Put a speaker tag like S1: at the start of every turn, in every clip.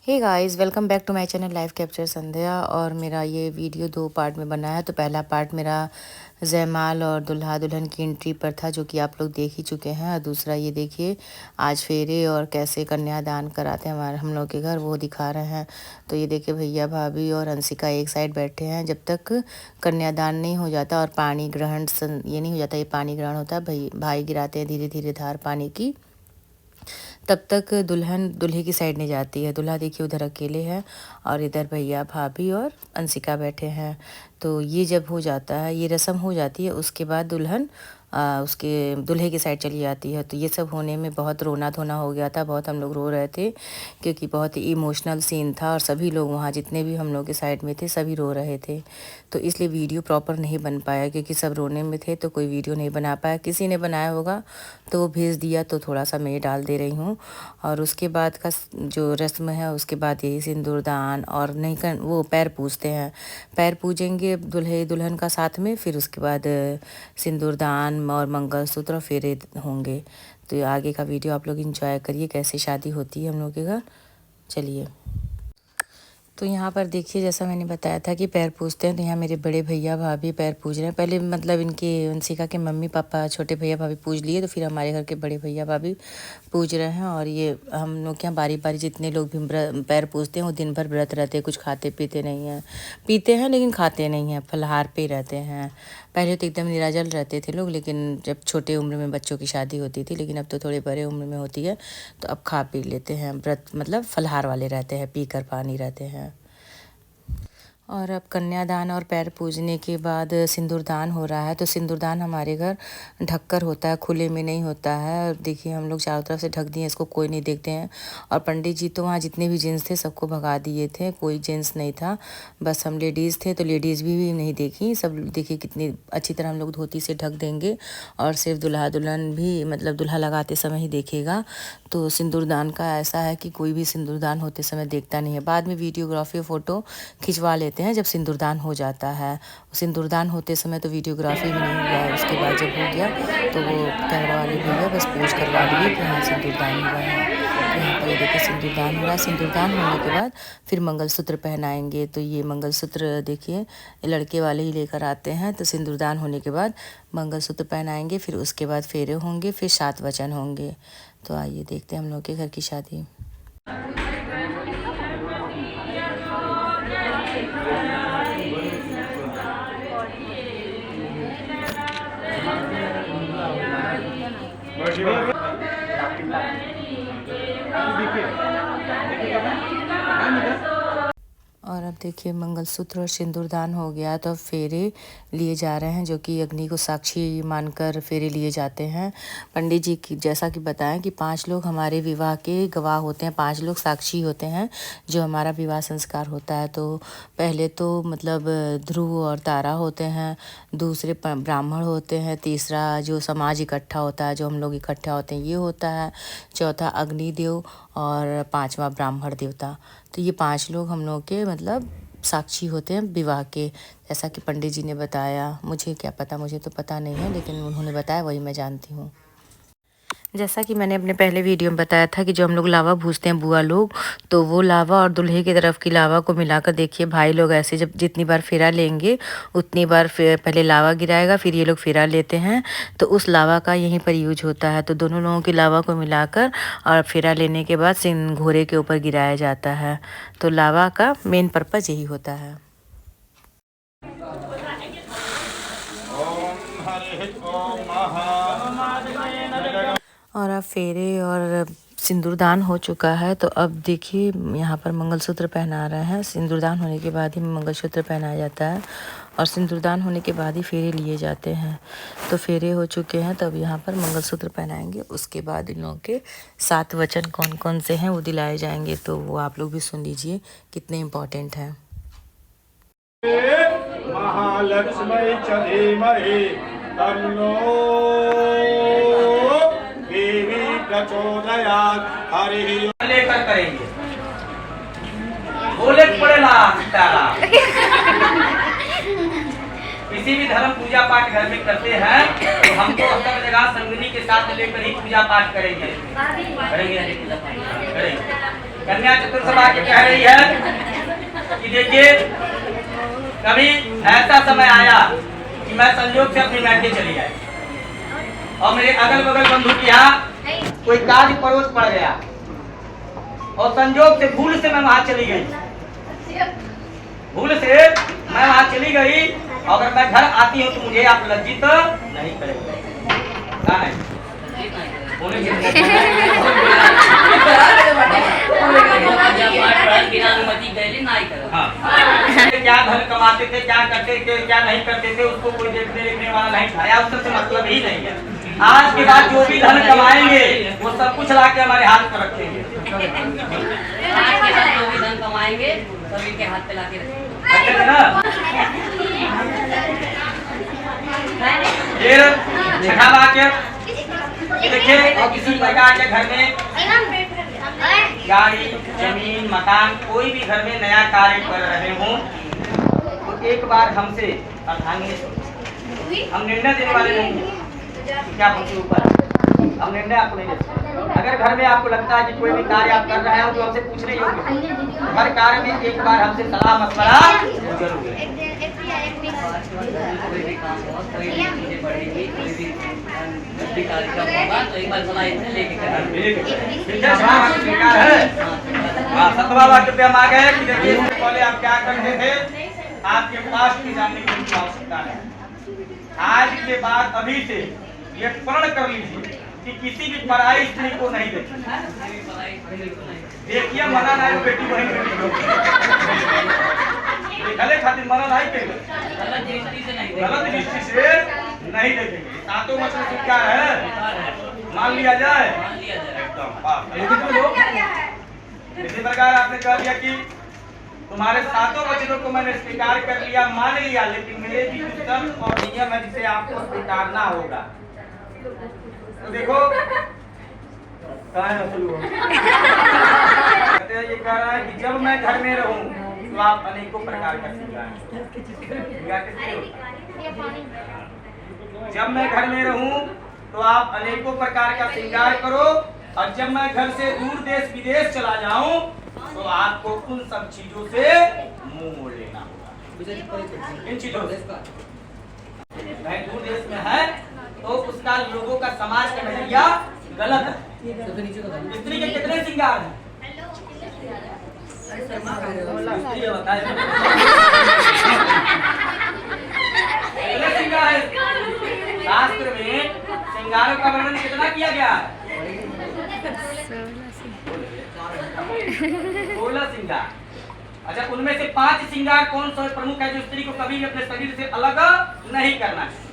S1: Hey guys, welcome back to my channel live capture Sandhya. और मेरा ये वीडियो 2 पार्ट में बना है। तो पहला पार्ट मेरा जयमाल और दूल्हा दुल्हन की एंट्री पर था, जो कि आप लोग देख ही चुके हैं। और दूसरा ये देखिए आज फेरे और कैसे कन्यादान कराते हैं हम लोग के घर, वो दिखा रहे हैं। तो ये देखिए भैया भाभी और अंशिका एक साइड बैठे हैं। जब तक कन्यादान नहीं हो जाता और पानी ग्रहण ये नहीं हो जाता, ये पानी ग्रहण होता है, भाई गिराते हैं धीरे धीरे धार पानी की, तब तक दुल्हन दूल्हे की साइड नहीं जाती है। दूल्हा देखिए उधर अकेले है और इधर भैया भाभी और अंशिका बैठे हैं। तो ये जब हो जाता है, ये रस्म हो जाती है, उसके बाद दुल्हन उसके दूल्हे की साइड चली जाती है। तो ये सब होने में बहुत रोना धोना हो गया था, बहुत हम लोग रो रहे थे क्योंकि बहुत ही इमोशनल सीन था और सभी लोग वहाँ जितने भी हम लोग के साइड में थे सभी रो रहे थे। तो इसलिए वीडियो प्रॉपर नहीं बन पाया क्योंकि सब रोने में थे, तो कोई वीडियो नहीं बना पाया। किसी ने बनाया होगा तो वो भेज दिया, तो थोड़ा सा मैं डाल दे रही हूँ। और उसके बाद का जो रस्म है, उसके बाद यही सिंदूरदान और नहीं कर वो पैर पूजते हैं। पैर पूजेंगे दूल्हे दुल्हन का साथ में, फिर उसके बाद सिंदूरदान और मंगलसूत्र और फेरे होंगे। तो आगे का वीडियो आप लोग एंजॉय करिए, कैसे शादी होती है हम लोग के घर। चलिए, तो यहाँ पर देखिए जैसा मैंने बताया था कि पैर पूजते हैं, तो यहाँ मेरे बड़े भैया भाभी पैर पूज रहे हैं। पहले मतलब इनके अंशिका के मम्मी पापा छोटे भैया भाभी पूज लिए, तो फिर हमारे घर के बड़े भैया भाभी पूज रहे हैं। और ये हम लोग के यहाँ बारी बारी जितने लोग भी पैर पूजते हैं वो दिन भर व्रत रहते हैं, कुछ खाते पीते नहीं हैं। पीते हैं लेकिन खाते नहीं हैं, फलाहार पे ही रहते हैं। पहले तो एकदम निराजल रहते थे लोग, लेकिन जब छोटे उम्र में बच्चों की शादी होती थी, लेकिन अब तो थोड़े बड़े उम्र में होती है, तो अब खा पी लेते हैं। व्रत मतलब फलाहार वाले रहते हैं, पी कर पानी रहते हैं। और अब कन्यादान और पैर पूजने के बाद सिंदूरदान हो रहा है। तो सिंदूरदान हमारे घर ढककर होता है, खुले में नहीं होता है। और देखिए हम लोग चारों तरफ से ढक दिए, इसको कोई नहीं देखते हैं। और पंडित जी तो वहाँ जितने भी जेंट्स थे सबको भगा दिए थे, कोई जेंट्स नहीं था, बस हम लेडीज़ थे। तो लेडीज़ भी नहीं देखी, सब देखिए कितनी अच्छी तरह हम लोग धोती से ढक देंगे। और सिर्फ दूल्हा दुल्हन भी मतलब दूल्हा लगाते समय ही देखेगा। तो सिंदूरदान का ऐसा है कि कोई भी सिंदूरदान होते समय देखता नहीं है। बाद में वीडियोग्राफी फ़ोटो खिंचवा लेते हैं जब सिंदूरदान हो जाता है। सिंदूरदान होते समय तो वीडियोग्राफी भी नहीं हुआ है। उसके बाद जब हो गया तो वो कैमरा वाले भैया बस पोज करवा लिए कि हाँ सिंदूरदान हुआ है। तो यहाँ पर ये देखिए सिंदूरदान हो रहा है। सिंदूरदान होने के बाद फिर मंगलसूत्र पहनाएंगे। तो ये मंगलसूत्र देखिए लड़के वाले ही लेकर आते हैं। तो सिंदूरदान होने के बाद मंगलसूत्र पहनाएंगे, फिर उसके बाद फेरे होंगे, फिर 7 वचन होंगे। तो आइए देखते हैं हम लोग के घर की शादी। और अब देखिए मंगलसूत्र और सिंदूरदान हो गया, तो अब फेरे लिए जा रहे हैं, जो कि अग्नि को साक्षी मानकर फेरे लिए जाते हैं। पंडित जी की जैसा कि बताएं कि 5 लोग हमारे विवाह के गवाह होते हैं, 5 लोग साक्षी होते हैं जो हमारा विवाह संस्कार होता है। तो पहले तो मतलब ध्रुव और तारा होते हैं, दूसरे ब्राह्मण होते हैं, तीसरा जो समाज इकट्ठा होता है, जो हम लोग इकट्ठा होते हैं ये होता है, चौथा अग्निदेव और 5वां ब्राह्मण देवता। तो ये 5 लोग हम लोग के मतलब साक्षी होते हैं विवाह के, जैसा कि पंडित जी ने बताया। मुझे क्या पता, मुझे तो पता नहीं है, लेकिन उन्होंने बताया वही मैं जानती हूँ। जैसा कि मैंने अपने पहले वीडियो में बताया था कि जो हम लोग लावा भूजते हैं बुआ लोग, तो वो लावा और दूल्हे की तरफ की लावा को मिलाकर देखिए भाई लोग ऐसे जब जितनी बार फेरा लेंगे उतनी बार पहले लावा गिराएगा, फिर ये लोग फेरा लेते हैं। तो उस लावा का यहीं पर यूज होता है। तो दोनों लोगों की लावा को मिलाकर और फेरा लेने के बाद घोड़े के ऊपर गिराया जाता है। तो लावा का मेन पर्पज़ यही होता है। और अब फेरे और सिंदूरदान हो चुका है। तो अब देखिए यहाँ पर मंगलसूत्र पहना रहे हैं। सिंदूरदान होने के बाद ही मंगलसूत्र पहनाया जाता है और सिंदूरदान होने के बाद ही फेरे लिए जाते हैं। तो फेरे हो चुके हैं, तो अब यहाँ पर मंगलसूत्र पहनाएंगे। उसके बाद इन लोगों के 7 वचन कौन कौन से हैं वो दिलाए जाएंगे। तो वो आप लोग भी सुन लीजिए कितने इम्पोर्टेंट हैं। महालक्ष्मी चधीमहि तन्नो देवी प्रचोदयात्। हरि लेकर करेंगे, बोले पड़ेला सीताराम। किसी भी धर्म पूजा पाठ घर में करते हैं तो हमको सब जगह संगनी के साथ लेकर ही पूजा पाठ करेंगे।
S2: कन्या चतुर्थी के कह रही है कि देखिए कभी ऐसा समय आया कि मैं संयोग से अपनी मैके चली आई और मेरे अगल बगल बंधु के यहाँ कोई कार्य परोस पड़ गया और संयोग से भूल से मैं वहां चली गई। भूल से मैं वहां चली गई। अगर मैं घर आती हूँ तो मुझे आप लज्जित नहीं करेंगे। क्या धन कमाते थे, क्या करते थे, क्या नहीं करते थे, उसको कोई देखने वाला नहीं था। उससे मतलब ही नहीं है। आज के बाद जो भी धन कमाएंगे वो सब कुछ ला के हमारे हाथ पर रखेंगे।
S3: आज के बाद जो भी धन कमाएंगे सभी के हाथ पे ला के रखेंगे
S2: ना। फिर छठा वाक्य देखिए, और किसी प्रकार के घर में गाड़ी, जमीन, मकान, कोई भी घर में नया कार्य कर रहे हों तो एक बार हमसे अर्धांगिनी हम निर्णय देने वाले नहीं हैं। क्या आपके ऊपर हम निर्णय आपको नहीं देते। अगर घर में आपको लगता है कि कोई भी कार्य आप कर रहे हो तो हमसे पूछने योग्य। हर कार्य में एक बार हमसे सलाह मशवरा जरूर है।
S3: कोई भी काम हो, कोई भी चीजें बढ़ेगी, कोई भी कार्यक्रम होगा तो एक बार सलाह इनसे लेके करना।
S2: सतवा वाक्य पे हम आ गए कि देखिए इससे पहले आप क्या करते थे, आपके पास की जानने की आवश्यकता है। आज के बाद अभी से ये प्रण कर लीजिए कि किसी भी पराई स्त्री को नहीं देखिए। देखिए मना नहीं, बेटी वही गले खातिर मना नहीं करेंगे, गलत दृष्टि से नहीं देखेंगे। सातों वचन से क्या है मान लिया जाए एकदम। इसी प्रकार आपने कह दिया कि तुम्हारे सातों वचनों को मैंने स्वीकार कर लिया, मान लिया, लेकिन मेरे भी कुछ शर्त और नियम है जिसे आपको स्वीकारना होगा। तो देखो ये कह रहा है कि जब मैं घर में रहूं तो आप अनेकों प्रकार का जब मैं घर में रहूं तो आप अनेकों प्रकार का श्रृंगार करो, और जब मैं घर से दूर देश विदेश चला जाऊं तो आपको उन सब चीजों से मुंह मोड़ लेना होगा। इन चीजों से मैं दूर देश में है तो उसका लोगों का समाज का नजरिया गलत है। स्त्री के कितने श्रृंगार हैं? शास्त्र में श्रृंगारों का वर्णन कितना किया गया है? 16 श्रृंगार। अच्छा, उनमें से 5 श्रृंगार कौन सा प्रमुख है जो स्त्री को कभी भी अपने शरीर से अलग नहीं करना चाहिए?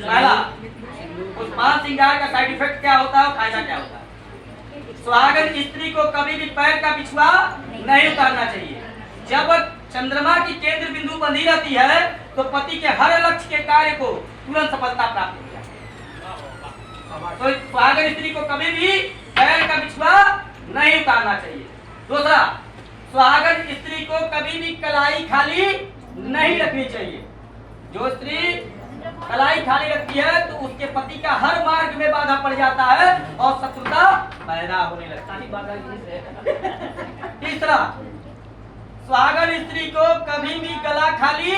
S2: पहला, उस 5 श्रृंगार का साइड इफेक्ट क्या होता है और फायदा क्या होता है? सुहागन स्त्री को कभी भी पैर का बिछुआ नहीं उतारना चाहिए। जब चंद्रमा की केंद्र बिंदु बंधी रहती है तो पति के हर लक्ष्य के कार्य को तुरंत सफलता प्राप्त होती है। तो सुहागन स्त्री को कभी भी पैर का बिछुआ नहीं उतारना चाहिए। दूसरा, सुहागन स्त्री को कभी भी कलाई खाली नहीं रखनी चाहिए। जो स्त्री कलाई खाली रखती है तो उसके पति का हर मार्ग में बाधा पड़ जाता है और शत्रुता पैदा होने लगती है। तीसरा, सुहागन स्त्री को कभी भी गला खाली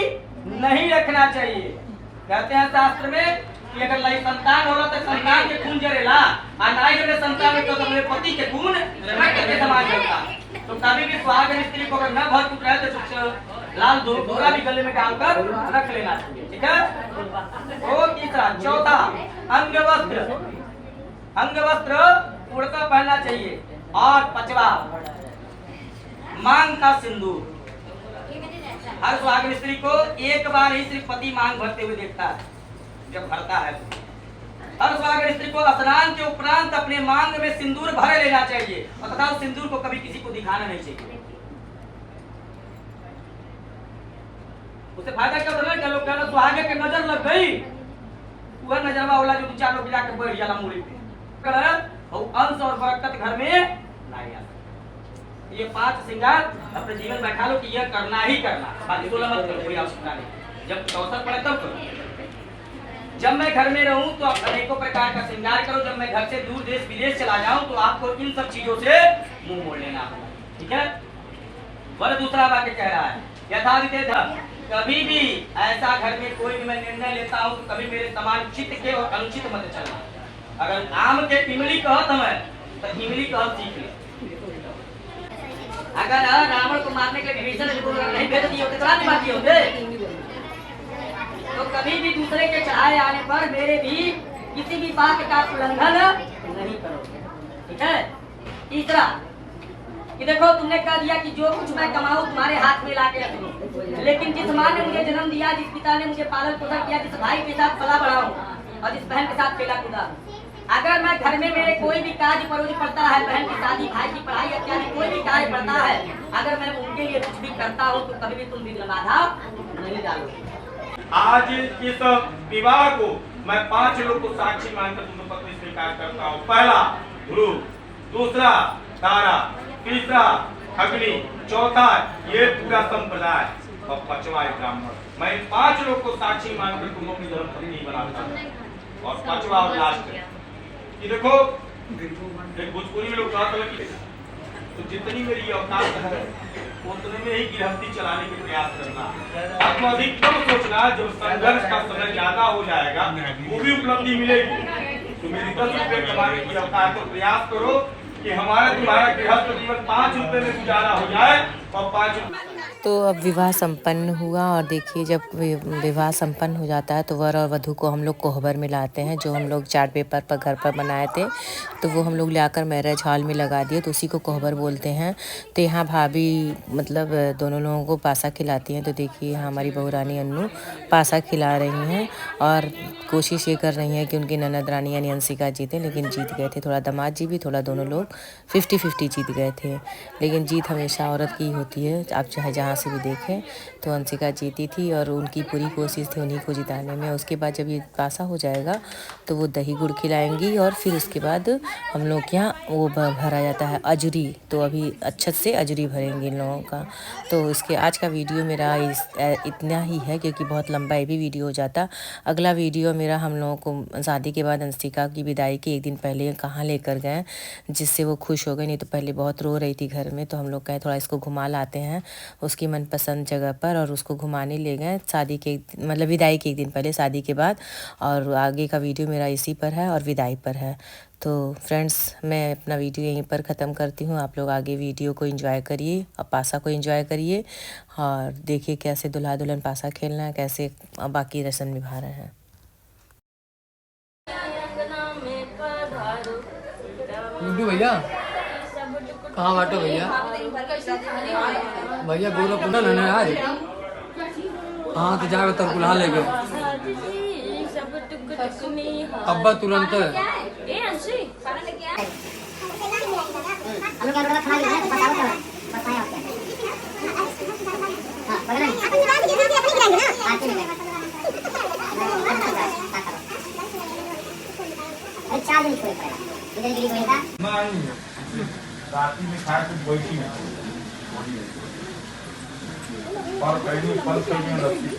S2: नहीं रखना चाहिए। कहते हैं शास्त्र में कि अगर लई संतान होला तो संतान के खून जरेला, और नाई जरे संतान तो अपने पति के खून रक्त के समान जलता। तो कभी भी सुहागन स्त्री को अगर न भर टूट रहे तो लाल धोरा भी गले में डालकर रख लेना चाहिए। ठीक है। और तीसरा, चौथा, अंग वस्त्र उड़ता पहनना चाहिए। और पांचवा, मांग का सिंदूर। हर सुहागन स्त्री को एक बार ही सिर्फ पति मांग भरते हुए देखता है, जब भरता है। हर सुहागन स्त्री को स्नान के उपरांत अपने मांग में सिंदूर भर लेना चाहिए, और तथा उस सिंदूर को कभी किसी को दिखाना नहीं चाहिए। उससे फायदा क्या होता है कि लोग कहना सुहागे के नजर लग गई, वह नजरवा होला जो 2-4 लोग जाके बैठ जाला मूड़ी पे। अंश और बरकत घर में नहीं आता। ये 5 श्रृंगार अपने जीवन बैठा लो कि यह करना ही करना, बाकी 16 मत करो, कोई आवश्यकता नहीं। जब अवसर पड़े तब करो। जब मैं घर में रहूं तो अनेकों प्रकार का श्रृंगार करो, जब मैं घर से दूर देश विदेश चला जाऊं तो आपको इन सब चीजों से मुंह मोड़ लेना होगा, ठीक है। वह दूसरा वाक्य कह रहा है यथाविधेय कभी भी ऐसा घर में कोई भी मैं निर्णय लेता हूं तो कभी मेरे समान चित्त के और अनुचित मत चलना। अगर आम के इमली कहत हमें तो इमली कहत सीख ले। अगर रावण को मारने के लिए विभीषण नहीं भेज दिए होते तो राज्य बाकी होते, तो कभी भी दूसरे के चढ़ाए आने पर मेरे भी किसी भी बात का उल्लंघन नहीं करोगे, ठीक है। तीसरा कि देखो तुमने कह दिया कि जो कुछ मैं कमाऊं तुम्हारे हाथ में ला के रख दूं, लेकिन जिस माँ ने मुझे जन्म दिया, जिस पिता ने मुझे पालन पोषण किया, जिस भाई के साथ पला बढ़ाऊं और जिस बहन के साथ खेला कूदा, अगर मैं घर में मेरे कोई भी कार्य परोज पड़ता है, बहन की शादी, भाई की पढ़ाई इत्यादि कोई भी कार्य पड़ता है, अगर मैं उनके लिए कुछ भी करता हूँ तो कभी भी तुम विघ्न बाधा नहीं डालोगे।
S4: आज इस विवाह को मैं 5 लोग को साक्षी मानकर तुम्हें पत्र स्वीकार करता हूँ। पहला ध्रुव, दूसरा तारा, तीसरा अग्नि, चौथा ये पूरा संप्रदाय और 5वां ब्राह्मण। मैं इन 5 लोग को साक्षी मानकर तुम अपनी धर्मपत्नी बनाता हूँ। और 5वां और लास्ट ये देखो, एक भोजपुरी में लोग कहते हैं तो जितनी मेरी औकात है उतने में ही गृहस्थी चलाने की प्रयास करना। अब अधिकतम सोचना, जब संघर्ष का समय ज्यादा हो जाएगा वो भी उपलब्धि मिलेगी। तो मेरी 10 रुपए कमाने की औकात तो प्रयास करो कि हमारा तुम्हारा गृहस्थ जीवन 5 रुपए में गुजारा हो जाए और 5
S1: तो अब विवाह संपन्न हुआ और देखिए जब विवाह संपन्न हो जाता है तो वर और वधू को हम लोग कोहबर में लाते हैं, जो हम लोग चार्ट पेपर पर घर पर बनाए थे तो वो हम लोग लाकर मैरिज हॉल में लगा दिए, तो उसी को कोहबर बोलते हैं। तो यहाँ भाभी मतलब दोनों लोगों को पासा खिलाती हैं। तो देखिए यहाँ हमारी बहू रानी अन्नू पासा खिला रही हैं और कोशिश ये कर रही हैं कि उनकी ननद रानी यानी अंशिका जीते, लेकिन जीत गए थे। थोड़ा दामाद जी भी थोड़ा दोनों लोग 50-50 जीत गए थे, लेकिन जीत हमेशा औरत की होती है। आप चाहे जहाँ से भी देखें तो अंशिका जीती थी और उनकी पूरी कोशिश थी उन्हीं को जिताने में। उसके बाद जब ये पासा हो जाएगा तो वो दही गुड़ खिलाएंगी और फिर उसके बाद हम लोग के यहाँ वो भरा जाता है अजरी। तो अभी अच्छे से अजरी भरेंगे इन लोगों का। तो इसके आज का वीडियो मेरा इतना ही है क्योंकि बहुत लंबा ये भी वीडियो हो जाता। अगला वीडियो मेरा हम लोगों को शादी के बाद अंशिका की विदाई के 1 दिन पहले कहाँ लेकर गए जिससे वो खुश हो गई, नहीं तो पहले बहुत रो रही थी घर में। तो हम लोग कहे थोड़ा इसको घुमा लाते हैं उसकी मनपसंद जगह पर और उसको घुमाने ले गए शादी के मतलब विदाई के 1 दिन पहले शादी के बाद। और आगे का वीडियो मेरा इसी पर है और विदाई पर है। तो फ्रेंड्स मैं अपना वीडियो यहीं पर ख़त्म करती हूँ। आप लोग आगे वीडियो को एंजॉय करिए और पासा को एंजॉय करिए और देखिए कैसे दूल्हा दुल्हन पासा खेलना है, कैसे बाकी रस्म निभा रहे हैं।
S5: भैया कहाँ बाटो भैया? भैया गोरा पुंडा ना आज हाँ तो जाओ तर कुल्हा ले गए अब्बा तुरंत
S4: राती में खाए तो बैठी नहीं और कहीं फल कहीं रस्सी